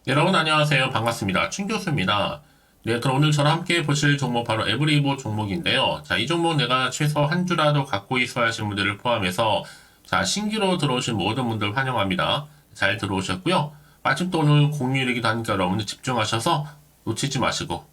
여러분 안녕하세요. 반갑습니다. 춘 교수입니다. 네, 그럼 오늘 저랑 함께 보실 종목 바로 에브리보 종목인데요. 자, 이 종목 내가 최소 한 주라도 갖고 있어야 하시는 분들을 포함해서 자, 신규로 들어오신 모든 분들 환영합니다. 잘 들어오셨고요. 마침 또 오늘 공휴일이기도 하니까 여러분들 집중하셔서 놓치지 마시고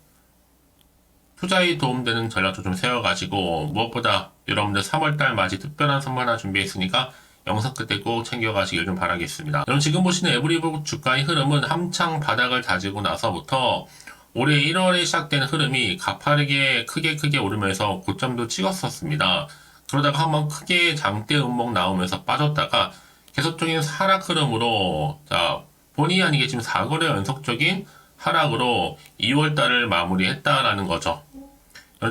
투자에 도움되는 전략도 좀 세워가지고 무엇보다 여러분들 3월달 맞이 특별한 선물 하나 준비했으니까 영상 끝에 꼭 챙겨가시길 좀 바라겠습니다. 여러분 지금 보시는 에브리보 주가의 흐름은 한창 바닥을 다지고 나서부터 올해 1월에 시작된 흐름이 가파르게 크게 오르면서 고점도 찍었었습니다. 그러다가 한번 크게 장대 음목 나오면서 빠졌다가 계속적인 하락 흐름으로 자 본의 아니게 지금 4거래 연속적인 하락으로 2월달을 마무리했다라는 거죠.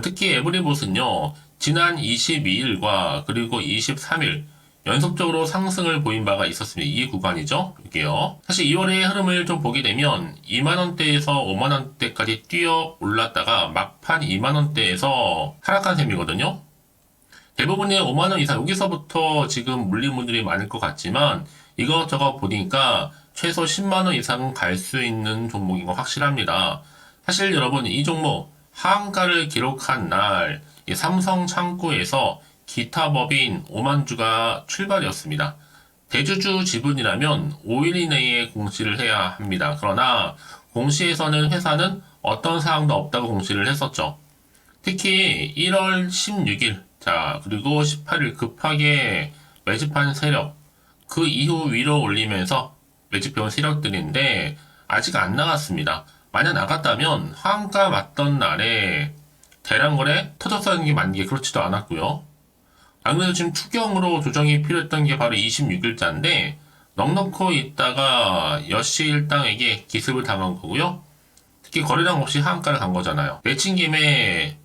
특히 에브리봇은요, 지난 22일과 그리고 23일 연속적으로 상승을 보인 바가 있었습니다. 이 구간이죠. 이게요. 사실 2월의 흐름을 좀 보게 되면 2만원대에서 5만원대까지 뛰어 올랐다가 막판 2만원대에서 하락한 셈이거든요. 대부분의 5만원 이상, 여기서부터 지금 물린 분들이 많을 것 같지만 이것저것 보니까 최소 10만원 이상은 갈 수 있는 종목인 거 확실합니다. 사실 여러분 이 종목 하한가를 기록한 날 이 삼성 창구에서 기타 법인 오만주가 출발이었습니다. 대주주 지분이라면 5일 이내에 공시를 해야 합니다. 그러나 공시에서는 회사는 어떤 사항도 없다고 공시를 했었죠. 특히 1월 16일, 자, 그리고 18일 급하게 매집한 세력, 그 이후 위로 올리면서 매집해온 세력들인데 아직 안 나갔습니다. 만약 나갔다면 하한가 맞던 날에 대량거래 터졌다는 게 맞는 게 그렇지도 않았고요. 안 그래도 지금 추경으로 조정이 필요했던 게 바로 26일자인데 넉넉히 있다가 여시 일당에게 기습을 당한 거고요. 특히 거래량 없이 하한가를 간 거잖아요. 내친 김에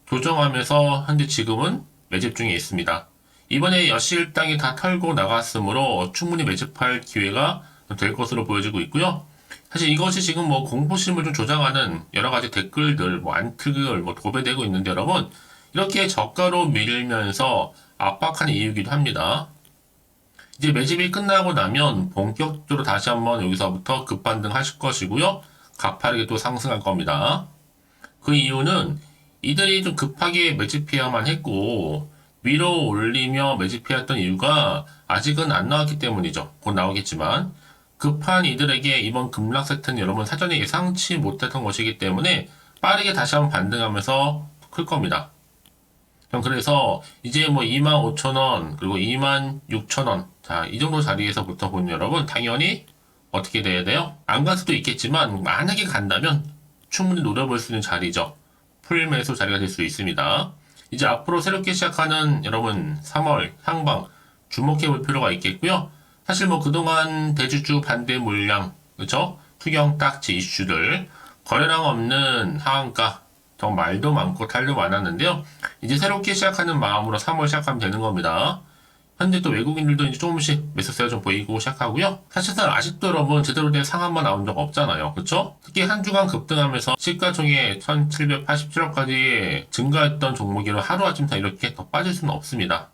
조정하면서 현재 지금은 매집 중에 있습니다. 이번에 여시 일당이 다 털고 나갔으므로 충분히 매집할 기회가 될 것으로 보여지고 있고요. 사실 이것이 지금 뭐 공포심을 좀 조장하는 여러 가지 댓글들, 뭐 안티글, 뭐 도배되고 있는데 여러분, 이렇게 저가로 밀면서 압박하는 이유이기도 합니다. 이제 매집이 끝나고 나면 본격적으로 다시 한번 여기서부터 급반등 하실 것이고요. 가파르게 또 상승할 겁니다. 그 이유는 이들이 좀 급하게 매집해야만 했고, 위로 올리며 매집해왔던 이유가 아직은 안 나왔기 때문이죠. 곧 나오겠지만. 급한 이들에게 이번 급락 세트는 여러분 사전에 예상치 못했던 것이기 때문에 빠르게 다시 한번 반등하면서 클 겁니다. 그래서 이제 뭐 25,000원 그리고 26,000원 자, 이 정도 자리에서부터 보는 여러분 당연히 어떻게 돼야 돼요? 안 갈 수도 있겠지만 만약에 간다면 충분히 노려볼 수 있는 자리죠. 풀매수 자리가 될 수 있습니다. 이제 앞으로 새롭게 시작하는 여러분 3월 상방 주목해 볼 필요가 있겠고요. 사실 뭐 그동안 대주주 반대 물량, 그쵸? 투경 딱지 이슈들, 거래량 없는 하한가, 정말 말도 많고 탈도 많았는데요. 이제 새롭게 시작하는 마음으로 3월 시작하면 되는 겁니다. 현재 또 외국인들도 이제 조금씩 매수세가 좀 보이고 시작하고요. 사실상 아직도 여러분 제대로 된 상한만 나온 적 없잖아요. 그쵸? 특히 한 주간 급등하면서 시가총액 1787억까지 증가했던 종목이라 하루아침 다 이렇게 더 빠질 수는 없습니다.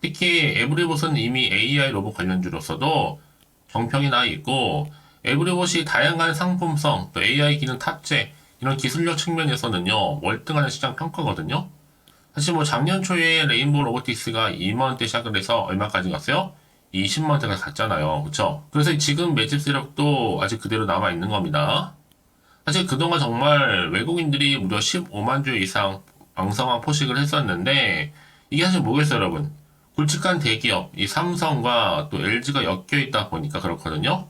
특히 에브리봇은 이미 AI 로봇 관련주로서도 정평이 나 있고 에브리봇이 다양한 상품성, 또 AI 기능 탑재 이런 기술력 측면에서는요 월등한 시장 평가거든요. 사실 뭐 작년 초에 레인보우 로보틱스가 2만원대 시작을 해서 얼마까지 갔어요? 20만원대까지 갔잖아요. 그쵸? 그래서 지금 매집 세력도 아직 그대로 남아있는 겁니다. 사실 그동안 정말 외국인들이 무려 15만 주 이상 왕성한 포식을 했었는데 이게 사실 뭐겠어요 여러분? 굵직한 대기업, 이 삼성과 또 LG가 엮여 있다 보니까 그렇거든요.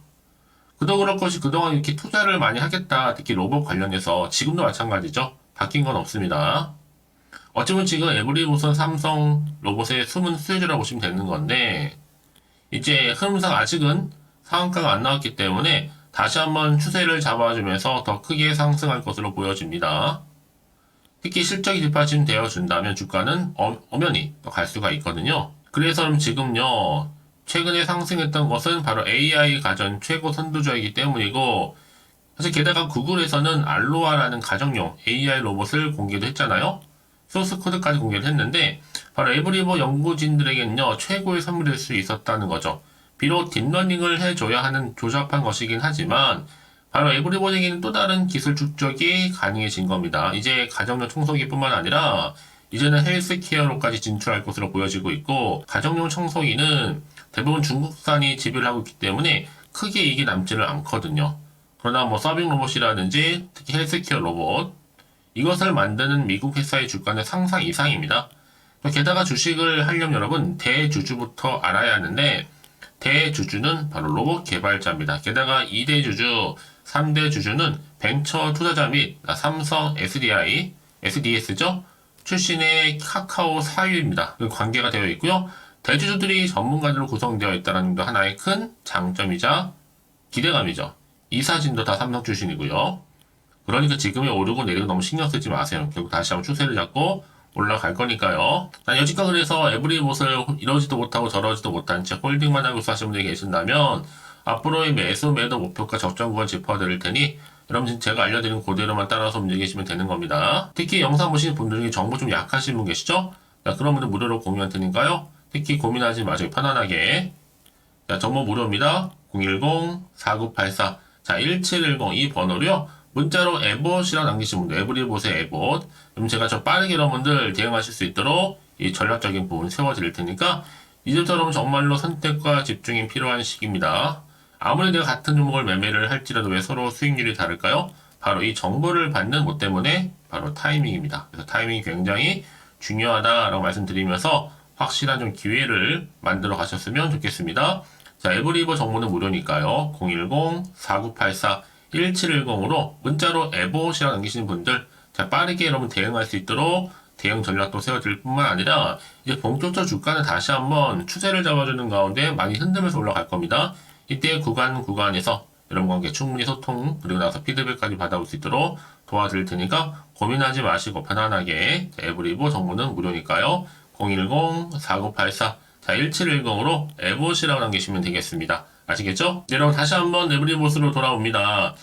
그도 그럴 것이 그동안 이렇게 투자를 많이 하겠다, 특히 로봇 관련해서 지금도 마찬가지죠. 바뀐 건 없습니다. 어쩌면 지금 에브리봇은 삼성 로봇의 숨은 수혜주라고 보시면 되는 건데 이제 흐름상 아직은 상한가가 안 나왔기 때문에 다시 한번 추세를 잡아주면서 더 크게 상승할 것으로 보여집니다. 특히 실적이 뒷받침되어 준다면 주가는 엄연히 또 갈 수가 있거든요. 그래서 그럼 지금요, 최근에 상승했던 것은 바로 AI 가전 최고 선두주이기 때문이고, 사실 게다가 구글에서는 알로아라는 가정용 AI 로봇을 공개도 했잖아요. 소스 코드까지 공개를 했는데, 바로 에브리버 연구진들에게는요, 최고의 선물이 될 수 있었다는 거죠. 비록 딥러닝을 해줘야 하는 조잡한 것이긴 하지만, 바로 에브리버디에게는 또 다른 기술 축적이 가능해진 겁니다. 이제 가정용 청소기뿐만 아니라 이제는 헬스케어로까지 진출할 것으로 보여지고 있고, 가정용 청소기는 대부분 중국산이 지배를 하고 있기 때문에 크게 이익이 남지를 않거든요. 그러나 뭐 서빙 로봇이라든지 특히 헬스케어 로봇, 이것을 만드는 미국 회사의 주가는 상상 이상입니다. 게다가 주식을 하려면 여러분 대주주부터 알아야 하는데, 대주주는 바로 로봇 개발자입니다. 게다가 2대 주주, 3대 주주는 벤처 투자자 및 삼성 SDI, SDS죠? 출신의 카카오 사유입니다. 그 관계가 되어 있고요. 대주주들이 전문가들로 구성되어 있다는 게 하나의 큰 장점이자 기대감이죠. 이 사진도 다 삼성 출신이고요. 그러니까 지금의 오르고 내리고 너무 신경 쓰지 마세요. 결국 다시 한번 추세를 잡고 올라갈 거니까요. 여지껏 그래서 에브리봇을 이러지도 못하고 저러지도 못한 채 홀딩만 하고 있으신 분들이 계신다면 앞으로의 매수 매도 목표가 적정 구간 짚어드릴 테니 여러분 제가 알려드린 그대로만 따라서 움직이시면 되는 겁니다. 특히 영상 보시는 분들 중에 정보 좀 약하신 분 계시죠? 자, 그런 분들 무료로 공유할 테니까요. 특히 고민하지 마시고 편안하게. 자, 정보 무료입니다. 010-4984. 자, 1710 이 번호로요. 문자로 에봇이라고 남기신 분들, 에브리봇의 에봇. 그럼 제가 좀 빠르게 여러분들 대응하실 수 있도록 이 전략적인 부분 세워드릴 테니까 이제부터 여러분 정말로 선택과 집중이 필요한 시기입니다. 아무리 내가 같은 종목을 매매를 할지라도 왜 서로 수익률이 다를까요? 바로 이 정보를 받는 것 때문에 바로 타이밍입니다. 그래서 타이밍이 굉장히 중요하다라고 말씀드리면서 확실한 좀 기회를 만들어 가셨으면 좋겠습니다. 자, 에브리버 정보는 무료니까요. 010-4984-1710으로 문자로 에봇이라고 남기시는 분들, 자, 빠르게 여러분 대응할 수 있도록 대응 전략도 세워드릴 뿐만 아니라 이제 본격적으로 주가는 다시 한번 추세를 잡아주는 가운데 많이 흔들면서 올라갈 겁니다. 이때 구간에서 여러분과 함께 충분히 소통 그리고 나서 피드백까지 받아올 수 있도록 도와드릴 테니까 고민하지 마시고 편안하게 에브리보 정보는 무료니까요. 010-4984 1710으로 에봇이라고 남기시면 되겠습니다. 아시겠죠? 네, 여러분 다시 한번 에브리봇으로 돌아옵니다.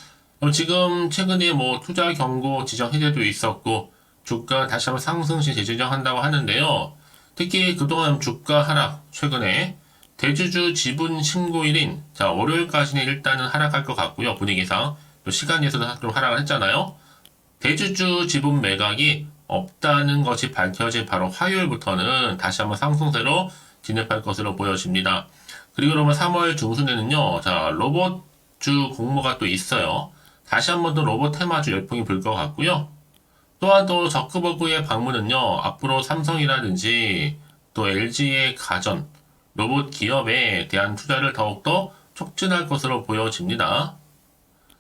지금 최근에 뭐 투자 경고 지정 해제도 있었고 주가 다시 한번 상승시 재조정한다고 하는데요. 특히 그동안 주가 하락 최근에 대주주 지분 신고일인 자 월요일까지는 일단은 하락할 것 같고요. 분위기상 또 시간에서도 좀 하락을 했잖아요. 대주주 지분 매각이 없다는 것이 밝혀진 바로 화요일부터는 다시 한번 상승세로 진입할 것으로 보여집니다. 그리고 그러면 3월 중순에는요. 자 로봇주 공모가 또 있어요. 다시 한번 더 로봇 테마주 열풍이 불 것 같고요. 또한 또 저크버그의 방문은요. 앞으로 삼성이라든지 또 LG의 가전 로봇 기업에 대한 투자를 더욱더 촉진할 것으로 보여집니다.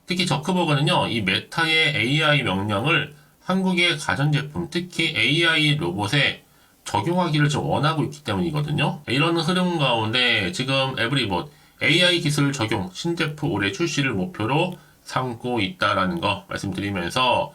특히 저크버그는요, 이 메타의 AI 명령을 한국의 가전제품, 특히 AI 로봇에 적용하기를 좀 원하고 있기 때문이거든요. 이런 흐름 가운데 지금 에브리봇 AI 기술 적용 신제품 올해 출시를 목표로 삼고 있다라는 거 말씀드리면서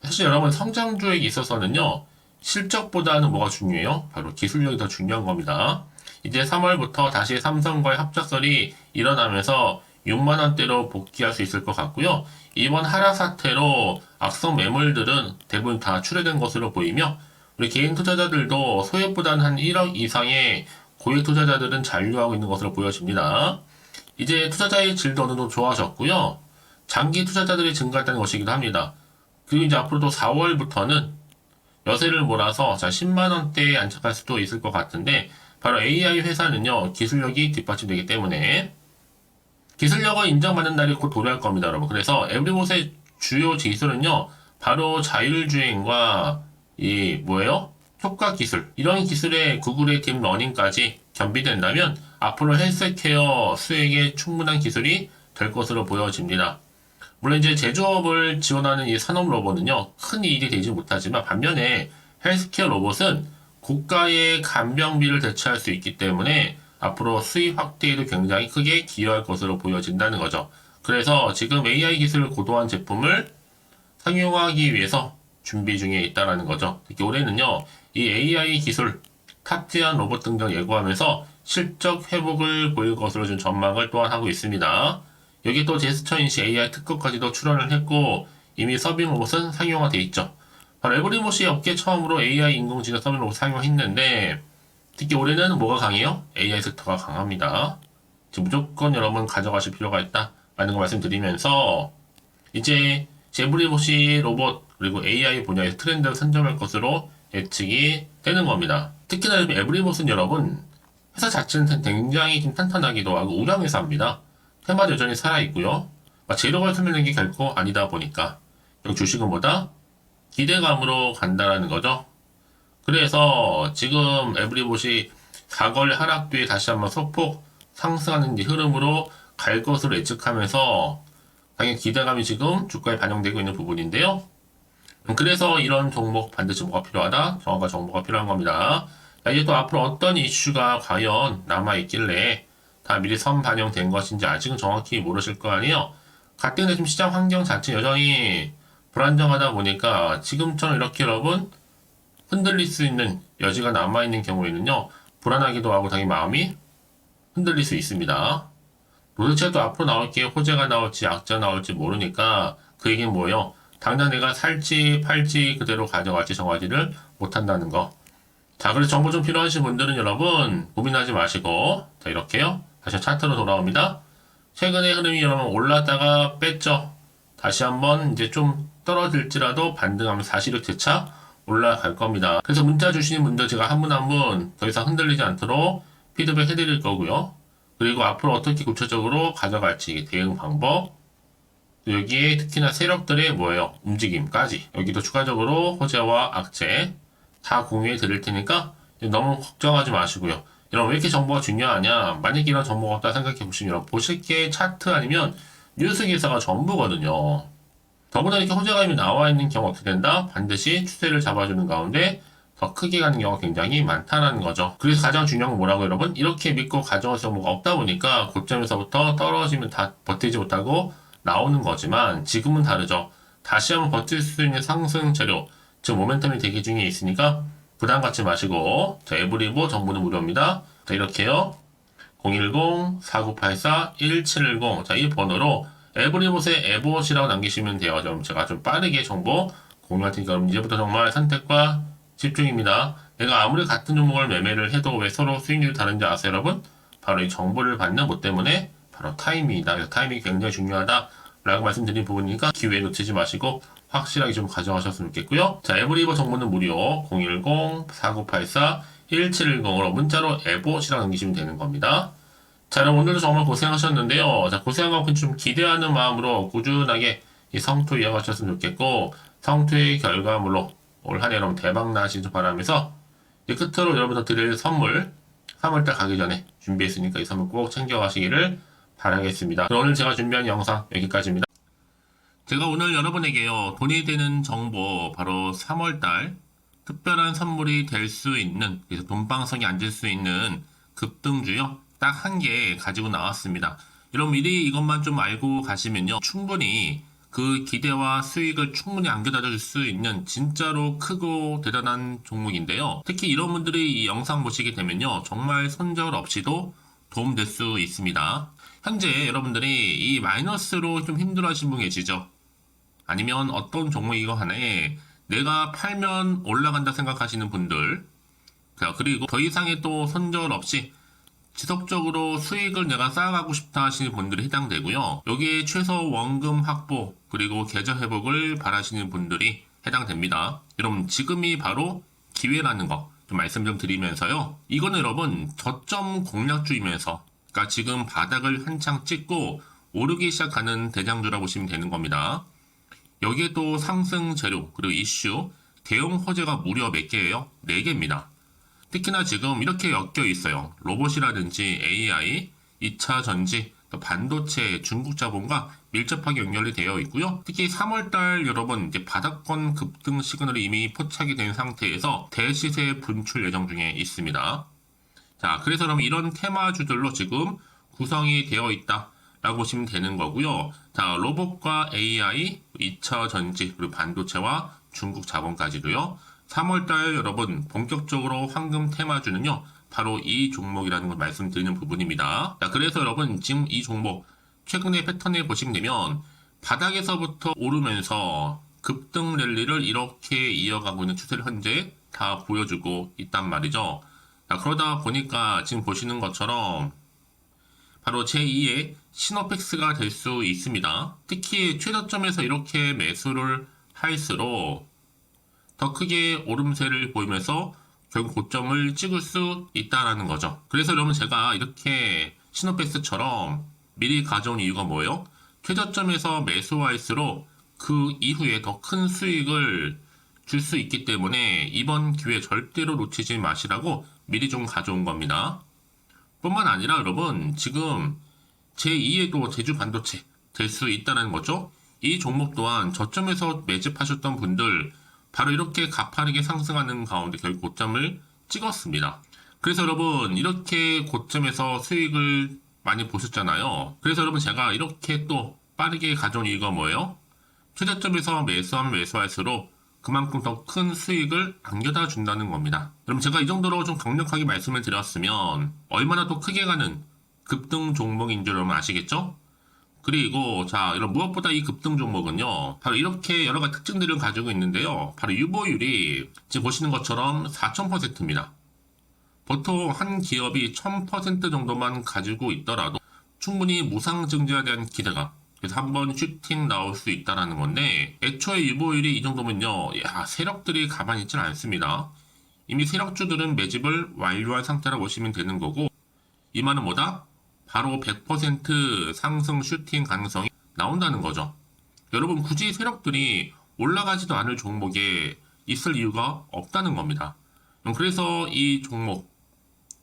사실 여러분 성장주에 있어서는요, 실적보다는 뭐가 중요해요? 바로 기술력이 더 중요한 겁니다. 이제 3월부터 다시 삼성과의 합작설이 일어나면서 6만원대로 복귀할 수 있을 것 같고요. 이번 하락 사태로 악성 매물들은 대부분 다 출회된 것으로 보이며 우리 개인 투자자들도 소액보다는 한 1억 이상의 고액 투자자들은 잔류하고 있는 것으로 보여집니다. 이제 투자자의 질도 어느 정도 좋아졌고요. 장기 투자자들이 증가했다는 것이기도 합니다. 그리고 이제 앞으로도 4월부터는 여세를 몰아서 10만원대에 안착할 수도 있을 것 같은데 바로 AI 회사는요, 기술력이 뒷받침되기 때문에 기술력을 인정받는 날이 곧 도래할 겁니다, 여러분. 그래서 에브리봇의 주요 지수는요, 바로 자율주행과 효과 기술. 이런 기술의 구글의 딥러닝까지 겸비된다면 앞으로 헬스케어 수익에 충분한 기술이 될 것으로 보여집니다. 물론 이제 제조업을 지원하는 이 산업 로봇은요, 큰 일이 되지 못하지만 반면에 헬스케어 로봇은 고가의 간병비를 대체할 수 있기 때문에 앞으로 수익 확대에도 굉장히 크게 기여할 것으로 보여진다는 거죠. 그래서 지금 AI 기술 고도화한 제품을 상용하기 위해서 준비 중에 있다는 거죠. 특히 올해는요, 이 AI 기술, 탑재한 로봇 등등 예고하면서 실적 회복을 보일 것으로 좀 전망을 또한 하고 있습니다. 여기 또 제스처 인식 AI 특허까지도 출원을 했고 이미 서빙 로봇은 상용화되어 있죠. 바로 에브리봇이 업계 처음으로 AI 인공지능 서빙 로봇 상용했는데 특히 올해는 뭐가 강해요? AI 섹터가 강합니다. 지금 무조건 여러분 가져가실 필요가 있다 라는 거 말씀드리면서 이제 제브리봇이 로봇 그리고 AI 분야에서 트렌드를 선점할 것으로 예측이 되는 겁니다. 특히나 에브리봇은 여러분 회사 자체는 굉장히 좀 탄탄하기도 하고 우량 회사입니다. 테마도 여전히 살아있고요. 재료가 소멸된 게 결코 아니다 보니까 주식은 보다 기대감으로 간다라는 거죠. 그래서 지금 에브리봇이 사거리 하락 뒤에 다시 한번 소폭 상승하는 흐름으로 갈 것으로 예측하면서 당연히 기대감이 지금 주가에 반영되고 있는 부분인데요. 그래서 이런 종목 반드시 뭐가 필요하다? 정확한 정보가 필요한 겁니다. 자, 이제 또 앞으로 어떤 이슈가 과연 남아있길래 다 미리 선반영된 것인지 아직은 정확히 모르실 거 아니에요. 가뜩이나 지금 시장 환경 자체 여전히 불안정하다 보니까 지금처럼 이렇게 여러분 흔들릴 수 있는 여지가 남아있는 경우에는요, 불안하기도 하고 당연히 마음이 흔들릴 수 있습니다. 도대체 또 앞으로 나올 게 호재가 나올지 약재가 나올지 모르니까 그 얘기는 뭐예요? 당장 내가 살지 팔지 그대로 가져갈지 정하지를 못한다는 거. 자, 그래서 정보 좀 필요하신 분들은 여러분 고민하지 마시고 자, 이렇게요. 다시 차트로 돌아옵니다. 최근의 흐름이 여러분 올랐다가 뺐죠. 다시 한번 이제 좀 떨어질지라도 반등하면서 사실은 재차 올라갈 겁니다. 그래서 문자 주시는 분들 제가 한 분 한 분 더 이상 흔들리지 않도록 피드백 해드릴 거고요. 그리고 앞으로 어떻게 구체적으로 가져갈지 대응 방법, 여기에 특히나 세력들의 뭐예요? 움직임까지 여기도 추가적으로 호재와 악재 다 공유해 드릴 테니까 너무 걱정하지 마시고요. 여러분 왜 이렇게 정보가 중요하냐? 만약에 이런 정보가 없다 생각해 보시면 여러분 보실 게 차트 아니면 뉴스 기사가 전부거든요. 더구나 이렇게 호재감이 나와 있는 경우 어떻게 된다? 반드시 추세를 잡아주는 가운데 더 크게 가는 경우가 굉장히 많다는 거죠. 그래서 가장 중요한 건 뭐라고 여러분? 이렇게 믿고 가져갈 정보가 없다 보니까 고점에서부터 떨어지면 다 버티지 못하고 나오는 거지만 지금은 다르죠. 다시 한번 버틸 수 있는 상승 재료, 즉 모멘텀이 대기 중에 있으니까 부담 갖지 마시고 자, 에브리보 정보는 무료입니다. 자, 이렇게요. 010-4984-1710 자, 이 번호로 에브리봇의 에봇이라고 남기시면 돼요. 좀 제가 좀 빠르게 정보 공유할 테니까 그럼 이제부터 정말 선택과 집중입니다. 내가 아무리 같은 종목을 매매를 해도 왜 서로 수익률이 다른지 아세요, 여러분? 바로 이 정보를 받는 것 때문에 바로 타이밍이다. 타이밍이 굉장히 중요하다라고 말씀드린 부분이니까 기회 놓치지 마시고 확실하게 좀 가져가셨으면 좋겠고요. 자, 에브리버 정보는 무료 010-4984-1710으로 문자로 에봇이라고 남기시면 되는 겁니다. 자, 그럼 오늘도 정말 고생하셨는데요. 자, 고생한 만큼 좀 기대하는 마음으로 꾸준하게 이 성투 이어가셨으면 좋겠고 성투의 결과물로 올 한 해 여러분 대박 나시길 바라면서 이 끝으로 여러분들 드릴 선물 3월달 가기 전에 준비했으니까 이 선물 꼭 챙겨가시기를 바라겠습니다. 그럼 오늘 제가 준비한 영상 여기까지입니다. 제가 오늘 여러분에게요 돈이 되는 정보 바로 3월달 특별한 선물이 될 수 있는 그래서 돈방석에 앉을 수 있는 급등주요 딱 한 개 가지고 나왔습니다. 여러분 미리 이것만 좀 알고 가시면요 충분히 그 기대와 수익을 충분히 안겨다 줄 수 있는 진짜로 크고 대단한 종목인데요. 특히 이런 분들이 이 영상 보시게 되면요 정말 손절 없이도 도움될 수 있습니다. 현재 여러분들이 이 마이너스로 좀 힘들어하시는 분 계시죠? 아니면 어떤 종목이고 하나에 내가 팔면 올라간다 생각하시는 분들, 자, 그리고 더 이상의 또 손절 없이 지속적으로 수익을 내가 쌓아가고 싶다 하시는 분들이 해당되고요. 여기에 최소 원금 확보 그리고 계좌 회복을 바라시는 분들이 해당됩니다. 여러분 지금이 바로 기회라는 거 좀 말씀 좀 드리면서요. 이거는 여러분 저점 공략주이면서 그러니까 지금 바닥을 한창 찍고 오르기 시작하는 대장주라고 보시면 되는 겁니다. 여기에 또 상승 재료 그리고 이슈 대형 호재가 무려 몇 개예요? 4개입니다. 특히나 지금 이렇게 엮여 있어요. 로봇이라든지 AI, 2차 전지, 또 반도체, 중국 자본과 밀접하게 연결이 되어 있고요. 특히 3월달 여러분 이제 바닥권 급등 시그널이 이미 포착이 된 상태에서 대시세 분출 예정 중에 있습니다. 자, 그래서 그럼 이런 테마주들로 지금 구성이 되어 있다라고 보시면 되는 거고요. 자, 로봇과 AI, 2차 전지, 그리고 반도체와 중국 자본까지도요. 3월달 여러분 본격적으로 황금 테마주는요 바로 이 종목이라는 걸 말씀드리는 부분입니다. 자, 그래서 여러분 지금 이 종목 최근의 패턴을 보시면 되면 바닥에서부터 오르면서 급등 랠리를 이렇게 이어가고 있는 추세를 현재 다 보여주고 있단 말이죠. 자, 그러다 보니까 지금 보시는 것처럼 바로 제2의 시노펙스가 될 수 있습니다. 특히 최저점에서 이렇게 매수를 할수록 더 크게 오름세를 보이면서 결국 고점을 찍을 수 있다라는 거죠. 그래서 여러분 제가 이렇게 시노펙스처럼 미리 가져온 이유가 뭐예요? 최저점에서 매수할수록 그 이후에 더 큰 수익을 줄 수 있기 때문에 이번 기회 절대로 놓치지 마시라고 미리 좀 가져온 겁니다. 뿐만 아니라 여러분 지금 제2에도 제주 반도체 될 수 있다는 거죠. 이 종목 또한 저점에서 매집하셨던 분들 바로 이렇게 가파르게 상승하는 가운데 결국 고점을 찍었습니다. 그래서 여러분 이렇게 고점에서 수익을 많이 보셨잖아요. 그래서 여러분 제가 이렇게 또 빠르게 가져온 이유가 뭐예요? 최저점에서 매수하면 매수할수록 그만큼 더 큰 수익을 안겨다 준다는 겁니다. 그럼 제가 이 정도로 좀 강력하게 말씀을 드렸으면 얼마나 더 크게 가는 급등 종목인 줄 여러분 아시겠죠? 그리고 자 이런 무엇보다 이 급등 종목은요 바로 이렇게 여러 가지 특징들을 가지고 있는데요. 바로 유보율이 지금 보시는 것처럼 4000%입니다. 보통 한 기업이 1000% 정도만 가지고 있더라도 충분히 무상증자에 대한 기대가 그래서 한번 슈팅 나올 수 있다라는 건데 애초에 유보율이 이 정도면요 세력들이 가만히 있지는 않습니다. 이미 세력주들은 매집을 완료한 상태라고 보시면 되는 거고 이 말은 뭐다? 바로 100% 상승 슈팅 가능성이 나온다는 거죠. 여러분 굳이 세력들이 올라가지도 않을 종목에 있을 이유가 없다는 겁니다. 그래서 이 종목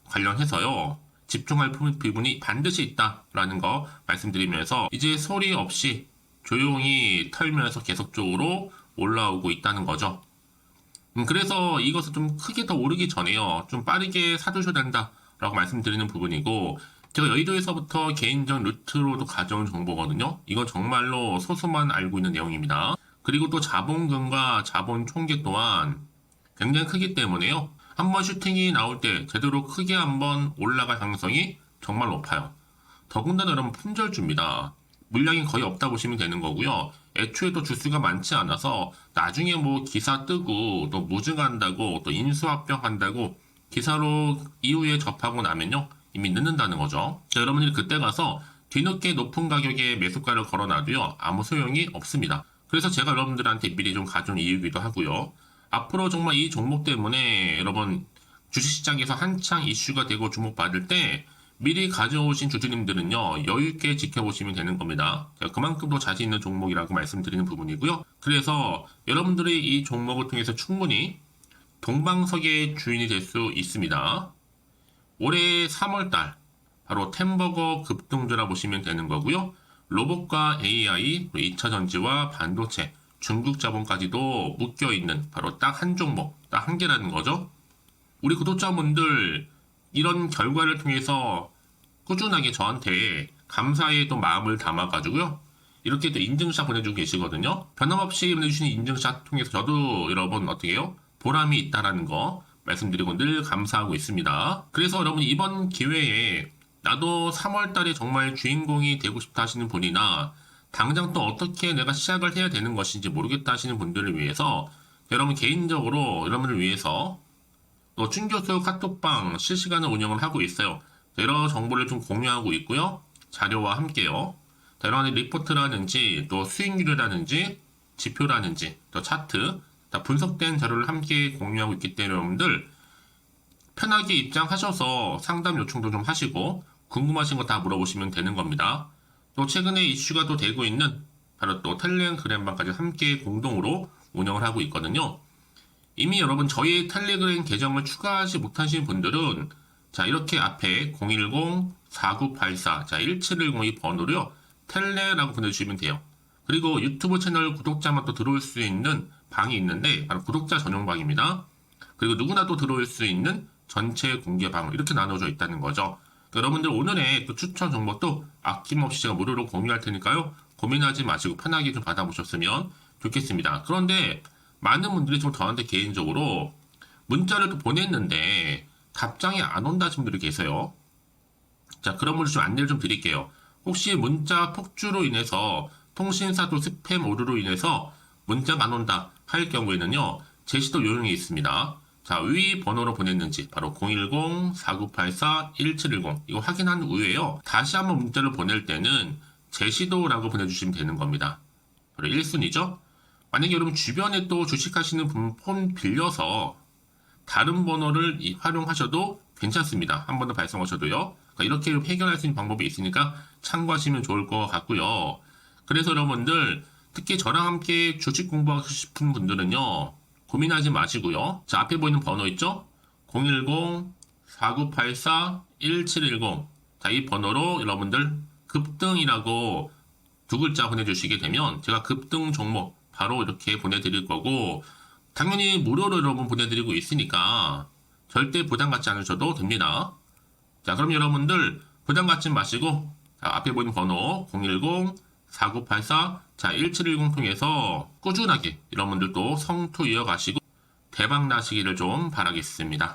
관련해서요 집중할 부분이 반드시 있다라는 거 말씀드리면서 이제 소리 없이 조용히 털면서 계속적으로 올라오고 있다는 거죠. 그래서 이것을 좀 크게 더 오르기 전에요 좀 빠르게 사두셔야 된다라고 말씀드리는 부분이고 제가 여의도에서부터 개인적 루트로도 가져온 정보거든요. 이건 정말로 소수만 알고 있는 내용입니다. 그리고 또 자본금과 자본 총계 또한 굉장히 크기 때문에요. 한번 슈팅이 나올 때 제대로 크게 한번 올라갈 가능성이 정말 높아요. 더군다나 여러분 품절주입니다. 물량이 거의 없다 보시면 되는 거고요. 애초에 또 주수가 많지 않아서 나중에 뭐 기사 뜨고 또 무증한다고 또 인수합병한다고 기사로 이후에 접하고 나면요. 이미 늦는다는 거죠. 자, 여러분들이 그때 가서 뒤늦게 높은 가격에 매수가를 걸어놔도요. 아무 소용이 없습니다. 그래서 제가 여러분들한테 미리 좀 가져온 이유기도 하고요. 앞으로 정말 이 종목 때문에 여러분 주식시장에서 한창 이슈가 되고 주목받을 때 미리 가져오신 주주님들은요 여유있게 지켜보시면 되는 겁니다. 그만큼 더 자신 있는 종목이라고 말씀드리는 부분이고요. 그래서 여러분들이 이 종목을 통해서 충분히 동방석의 주인이 될 수 있습니다. 올해 3월달 바로 템버거 급등주라 보시면 되는 거고요. 로봇과 AI, 2차전지와 반도체, 중국 자본까지도 묶여있는 바로 딱 한 종목, 딱 한 개라는 거죠. 우리 구독자분들 이런 결과를 통해서 꾸준하게 저한테 감사의 또 마음을 담아가지고요. 이렇게 또 인증샷 보내주고 계시거든요. 변함없이 보내주시는 인증샷 통해서 저도 여러분 어떻게 해요? 보람이 있다라는 거 말씀드리고 늘 감사하고 있습니다. 그래서 여러분 이번 기회에 나도 3월달에 정말 주인공이 되고 싶다 하시는 분이나 당장 또 어떻게 내가 시작을 해야 되는 것인지 모르겠다 하시는 분들을 위해서 여러분 개인적으로 여러분을 위해서 또 춘교수 카톡방 실시간으로 운영을 하고 있어요. 여러 정보를 좀 공유하고 있고요. 자료와 함께요. 여러 가지 리포트라든지 또 수익률이라든지 지표라든지 또 차트 다 분석된 자료를 함께 공유하고 있기 때문에 여러분들 편하게 입장하셔서 상담 요청도 좀 하시고 궁금하신 거 다 물어보시면 되는 겁니다. 또 최근에 이슈가 또 되고 있는 바로 또 텔레그램방까지 함께 공동으로 운영을 하고 있거든요. 이미 여러분 저희 텔레그램 계정을 추가하지 못하신 분들은 자 이렇게 앞에 010-4984 1710이 번호로요. 텔레라고 보내주시면 돼요. 그리고 유튜브 채널 구독자만 또 들어올 수 있는 방이 있는데 바로 구독자 전용 방입니다. 그리고 누구나 또 들어올 수 있는 전체 공개 방 이렇게 나눠져 있다는 거죠. 여러분들 오늘의 또 추천 정보도 아낌없이 제가 무료로 공유할 테니까요. 고민하지 마시고 편하게 좀 받아보셨으면 좋겠습니다. 그런데 많은 분들이 좀 저한테 개인적으로 문자를 또 보냈는데 답장이 안 온다 하신 분들이 계세요. 자, 그런 분들 좀 안내를 좀 드릴게요. 혹시 문자 폭주로 인해서 통신사 또 스팸 오류로 인해서 문자가 안 온다 할 경우에는요. 제시도 요령이 있습니다. 자, 위 번호로 보냈는지 바로 010-4984-1710 이거 확인한 후에요. 다시 한번 문자를 보낼 때는 제시도라고 보내주시면 되는 겁니다. 바로 1순위죠. 만약에 여러분 주변에 또 주식하시는 분 폰 빌려서 다른 번호를 활용하셔도 괜찮습니다. 한 번 더 발송하셔도요. 그러니까 이렇게 해결할 수 있는 방법이 있으니까 참고하시면 좋을 것 같고요. 그래서 여러분들 특히 저랑 함께 주식 공부하고 싶은 분들은요. 고민하지 마시고요. 자, 앞에 보이는 번호 있죠? 010-4984-1710 자, 이 번호로 여러분들 급등이라고 두 글자 보내주시게 되면 제가 급등 종목 바로 이렇게 보내드릴 거고 당연히 무료로 여러분 보내드리고 있으니까 절대 부담 갖지 않으셔도 됩니다. 자, 그럼 여러분들 부담 갖지 마시고 자, 앞에 보이는 번호 010-4984 자, 1710 통해서 꾸준하게 여러분들도 성투 이어가시고 대박 나시기를 좀 바라겠습니다.